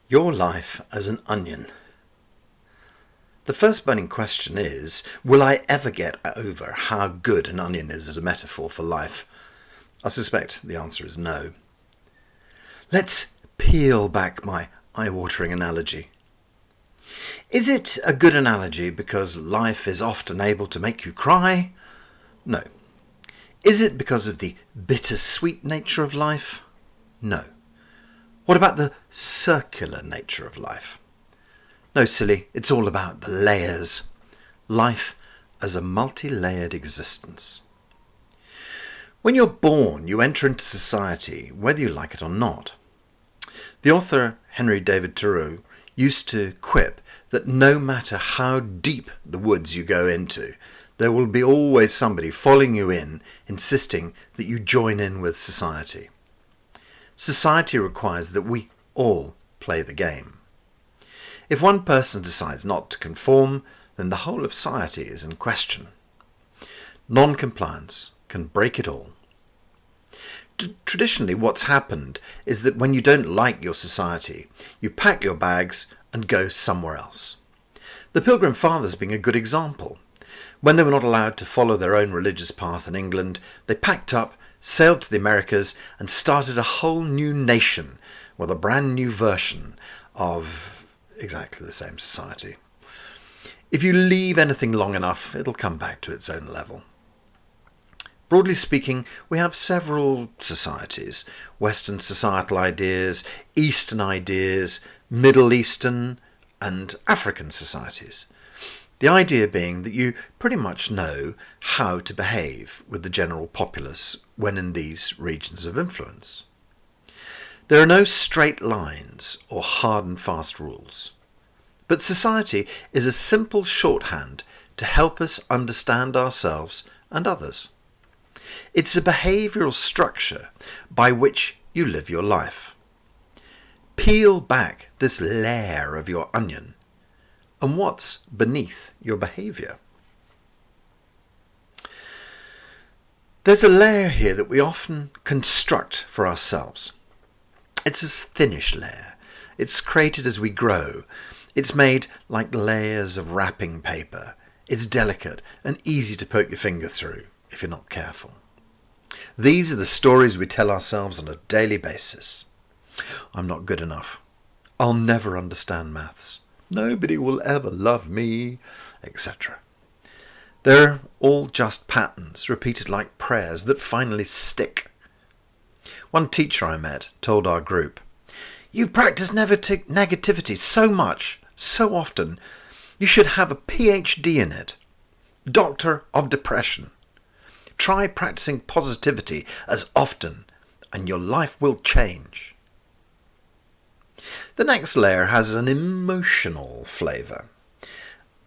Your life as an onion. The first burning question is, will I ever get over how good an onion is as a metaphor for life? I suspect the answer is no. Let's peel back my eye-watering analogy. Is it a good analogy because life is often able to make you cry? No. Is it because of the bittersweet nature of life? No. What about the circular nature of life? No, silly, it's all about the layers. Life as a multi-layered existence. When you're born, you enter into society, whether you like it or not. The author Henry David Thoreau used to quip that no matter how deep the woods you go into, there will be always somebody following you in, insisting that you join in with society. Society requires that we all play the game. If one person decides not to conform, then the whole of society is in question. Non-compliance can break it all. Traditionally, what's happened is that when you don't like your society, you pack your bags and go somewhere else. The Pilgrim Fathers being a good example. When they were not allowed to follow their own religious path in England, they packed up, sailed to the Americas and started a whole new nation with a brand new version of exactly the same society. If you leave anything long enough, it'll come back to its own level. Broadly speaking, we have several societies: Western societal ideas, Eastern ideas, Middle Eastern and African societies. The idea being that you pretty much know how to behave with the general populace when in these regions of influence. There are no straight lines or hard and fast rules. But society is a simple shorthand to help us understand ourselves and others. It's a behavioural structure by which you live your life. Peel back this layer of your onion, and what's beneath your behaviour? There's a layer here that we often construct for ourselves. It's a thinnish layer. It's created as we grow. It's made like layers of wrapping paper. It's delicate and easy to poke your finger through if you're not careful. These are the stories we tell ourselves on a daily basis. I'm not good enough. I'll never understand maths. Nobody will ever love me, etc. They're all just patterns repeated like prayers that finally stick. One teacher I met told our group, "You practice negativity so much, so often, you should have a PhD in it. Doctor of Depression. Try practicing positivity as often and your life will change." The next layer has an emotional flavour.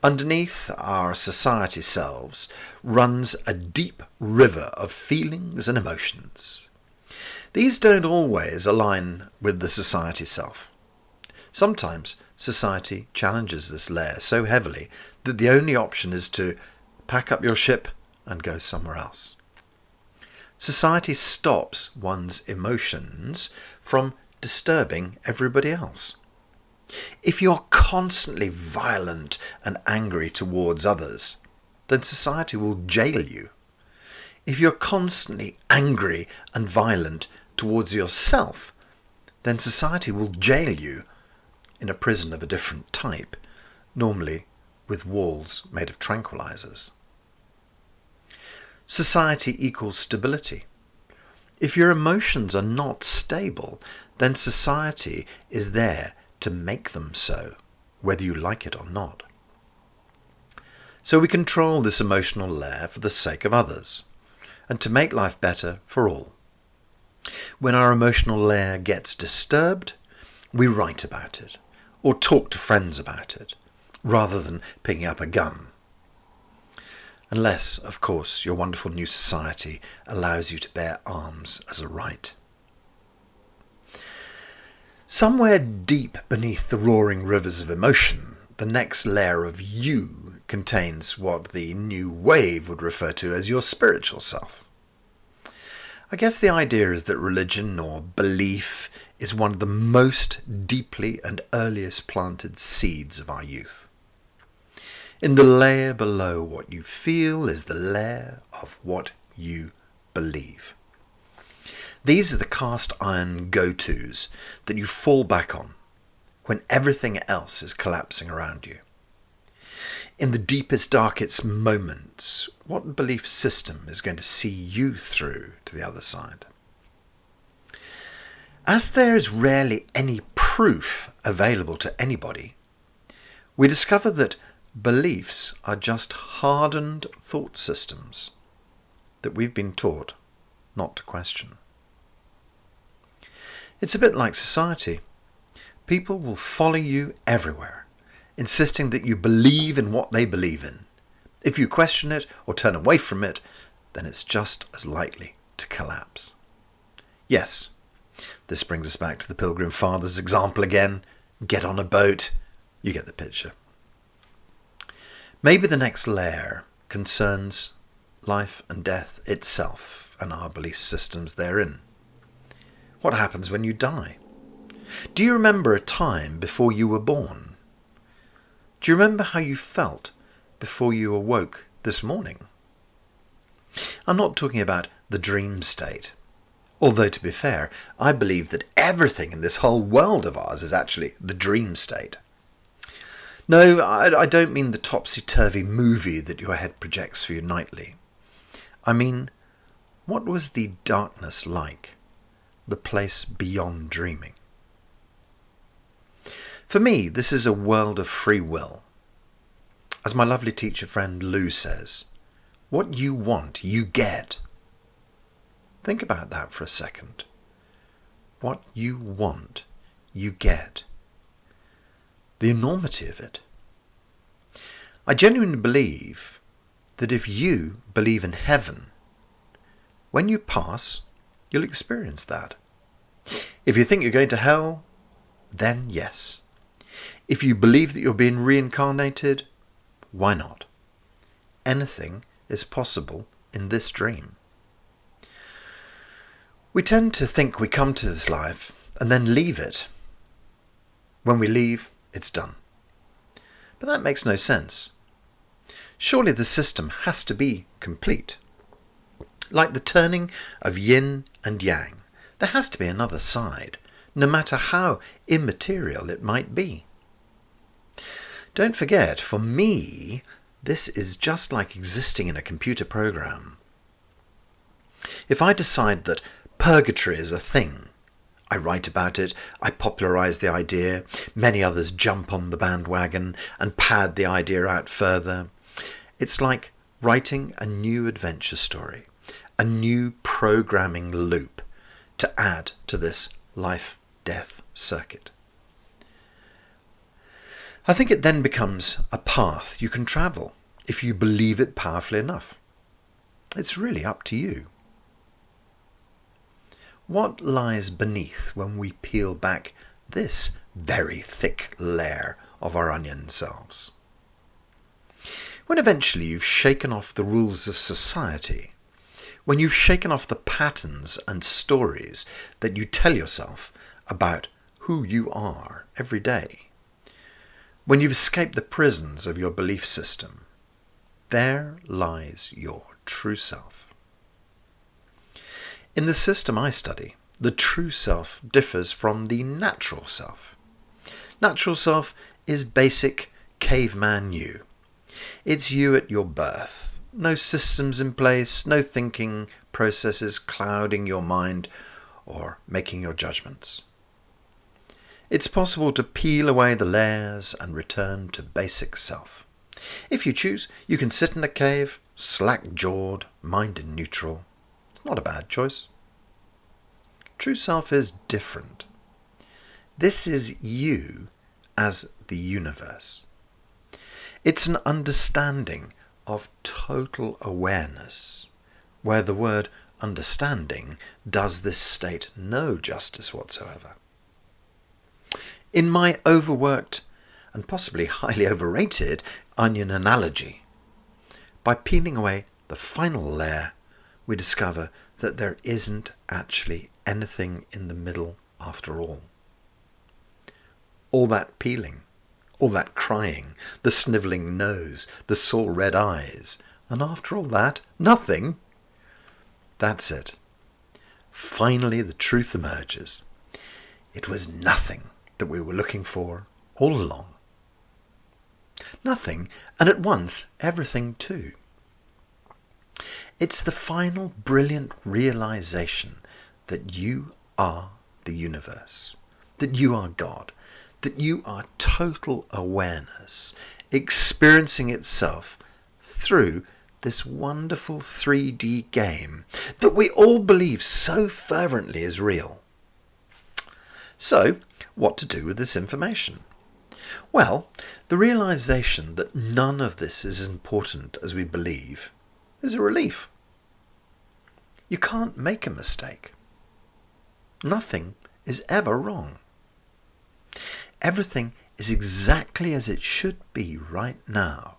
Underneath our society selves runs a deep river of feelings and emotions. These don't always align with the society self. Sometimes society challenges this layer so heavily that the only option is to pack up your ship and go somewhere else. Society stops one's emotions from disturbing everybody else. If you're constantly violent and angry towards others, then society will jail you. If you're constantly angry and violent towards yourself, then society will jail you in a prison of a different type, normally with walls made of tranquilizers. Society equals stability. If your emotions are not stable, then society is there to make them so, whether you like it or not. So we control this emotional layer for the sake of others, and to make life better for all. When our emotional layer gets disturbed, we write about it, or talk to friends about it, rather than picking up a gun. Unless, of course, your wonderful new society allows you to bear arms as a right. Somewhere deep beneath the roaring rivers of emotion, the next layer of you contains what the new wave would refer to as your spiritual self. I guess the idea is that religion or belief is one of the most deeply and earliest planted seeds of our youth. In the layer below what you feel is the layer of what you believe. These are the cast iron go-tos that you fall back on when everything else is collapsing around you. In the deepest, darkest moments, what belief system is going to see you through to the other side? As there is rarely any proof available to anybody, we discover that beliefs are just hardened thought systems that we've been taught not to question. It's a bit like society. People will follow you everywhere, insisting that you believe in what they believe in. If you question it or turn away from it, then it's just as likely to collapse. Yes, this brings us back to the Pilgrim Fathers example again. Get on a boat. You get the picture. Maybe the next layer concerns life and death itself and our belief systems therein. What happens when you die? Do you remember a time before you were born? Do you remember how you felt before you awoke this morning? I'm not talking about the dream state. Although, to be fair, I believe that everything in this whole world of ours is actually the dream state. No, I don't mean the topsy-turvy movie that your head projects for you nightly. I mean, what was the darkness like? The place beyond dreaming. For me, this is a world of free will. As my lovely teacher friend Lou says, what you want, you get. Think about that for a second. What you want, you get. The enormity of it. I genuinely believe that if you believe in heaven, when you pass, you'll experience that. If you think you're going to hell, then yes. If you believe that you're being reincarnated, why not? Anything is possible in this dream. We tend to think we come to this life and then leave it. When we leave, it's done. But that makes no sense. Surely the system has to be complete. Like the turning of yin and yang, there has to be another side, no matter how immaterial it might be. Don't forget, for me, this is just like existing in a computer program. If I decide that purgatory is a thing, I write about it, I popularise the idea, many others jump on the bandwagon and pad the idea out further. It's like writing a new adventure story, a new programming loop to add to this life-death circuit. I think it then becomes a path you can travel if you believe it powerfully enough. It's really up to you. What lies beneath when we peel back this very thick layer of our onion selves? When eventually you've shaken off the rules of society, when you've shaken off the patterns and stories that you tell yourself about who you are every day, when you've escaped the prisons of your belief system, there lies your true self. In the system I study, the true self differs from the natural self. Natural self is basic caveman you. It's you at your birth. No systems in place, no thinking processes clouding your mind or making your judgments. It's possible to peel away the layers and return to basic self. If you choose, you can sit in a cave, slack-jawed, mind in neutral. It's not a bad choice. True self is different. This is you as the universe. It's an understanding of total awareness, where the word understanding does this state no justice whatsoever. In my overworked and possibly highly overrated onion analogy, by peeling away the final layer, we discover that there isn't actually anything in the middle after all. All that peeling, all that crying, the snivelling nose, the sore red eyes, and after all that, nothing. That's it. Finally the truth emerges. It was nothing that we were looking for all along. Nothing, and at once everything too. It's the final brilliant realization that you are the universe, that you are God, that you are total awareness, experiencing itself through this wonderful 3D game that we all believe so fervently is real. So, what to do with this information? Well, the realization that none of this is as important as we believe is a relief. You can't make a mistake. Nothing is ever wrong. Everything is exactly as it should be right now.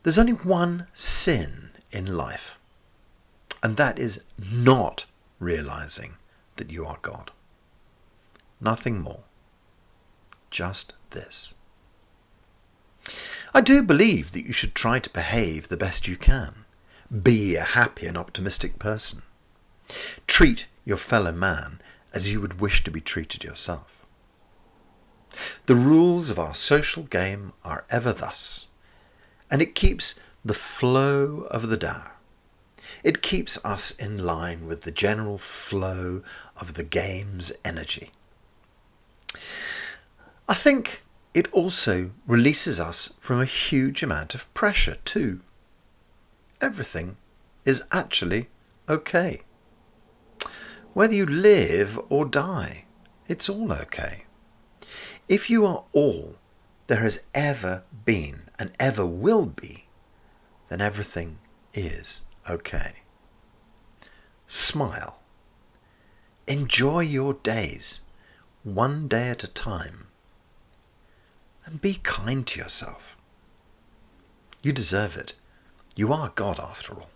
There's only one sin in life, and that is not realizing that you are God. Nothing more. Just this. I do believe that you should try to behave the best you can. Be a happy and optimistic person. Treat your fellow man as you would wish to be treated yourself. The rules of our social game are ever thus, and it keeps the flow of the Tao. It keeps us in line with the general flow of the game's energy. I think it also releases us from a huge amount of pressure too. Everything is actually okay. Whether you live or die, it's all okay. If you are all there has ever been and ever will be, then everything is okay. Smile. Enjoy your days, one day at a time. And be kind to yourself. You deserve it. You are God after all.